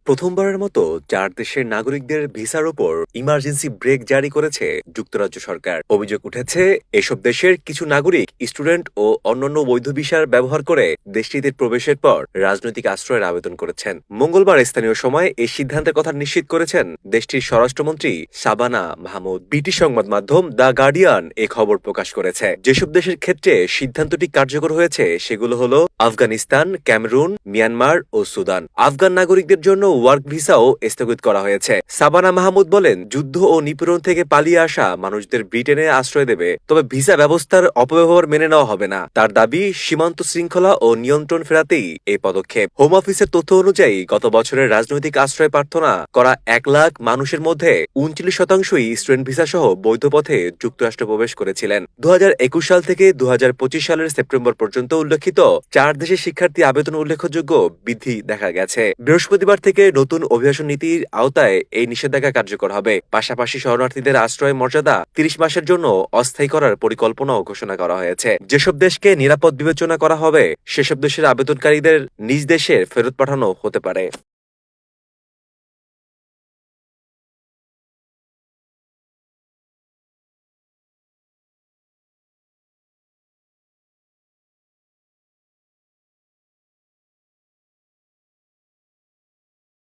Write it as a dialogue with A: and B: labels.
A: প্রথমবারের মতো ৪ দেশের নাগরিকদের ভিসার ওপর ইমার্জেন্সি ব্রেক জারি করেছে যুক্তরাজ্য সরকার। অভিযোগ উঠেছে, এসব দেশের কিছু নাগরিক স্টুডেন্ট ও অন্যান্য বৈধ ভিসার ব্যবহার করে দেশটিতে প্রবেশের পর রাজনৈতিক আশ্রয়ের আবেদন করেছেন। মঙ্গলবার স্থানীয় সময় এই সিদ্ধান্তের কথা নিশ্চিত করেছেন দেশটির স্বরাষ্ট্রমন্ত্রী শাবানা মাহমুদ। ব্রিটিশ সংবাদ মাধ্যম দ্য গার্ডিয়ান এ খবর প্রকাশ করেছে। যেসব দেশের ক্ষেত্রে সিদ্ধান্তটি কার্যকর হয়েছে সেগুলো হলো আফগানিস্তান, ক্যামেরুন, মিয়ানমার ও সুদান। আফগান নাগরিকদের জন্য ওয়ার্ক ভিসাও স্থগিত করা হয়েছে। সাবানা মাহমুদ বলেন, যুদ্ধ ও নিপীড়ন থেকে পালিয়ে আসা মানুষদের ব্রিটেনে আশ্রয় দেবে, তবে ভিসা ব্যবস্থার অপব্যবহার মেনে নেওয়া হবে না। তার দাবি, সীমান্ত শৃঙ্খলা ও নিয়ন্ত্রণ ফেরাতেই এই পদক্ষেপ। হোম অফিসের তথ্য অনুযায়ী গত বছরের রাজনৈতিক আশ্রয় প্রার্থনা করা ১ লাখ মানুষের মধ্যে ৩৯%ই স্টুডেন্ট ভিসা সহ বৈধ পথে যুক্তরাষ্ট্র প্রবেশ করেছিলেন। ২০২১ সাল থেকে ২০২৫ সালের সেপ্টেম্বর পর্যন্ত উল্লেখিত ৪ দেশের শিক্ষার্থী আবেদন উল্লেখযোগ্য বৃদ্ধি দেখা গেছে। বৃহস্পতিবার থেকে নতুন অভিবাসন নীতির আওতায় এই নিষেধাজ্ঞা কার্যকর হবে। পাশাপাশি শরণার্থীদের আশ্রয় মর্যাদা ৩০ মাসের জন্য অস্থায়ী করার পরিকল্পনাও ঘোষণা করা হয়েছে। যেসব দেশকে নিরাপদ বিবেচনা করা হবে সেসব দেশের আবেদনকারীদের নিজ দেশে ফেরত পাঠানো হতে পারে।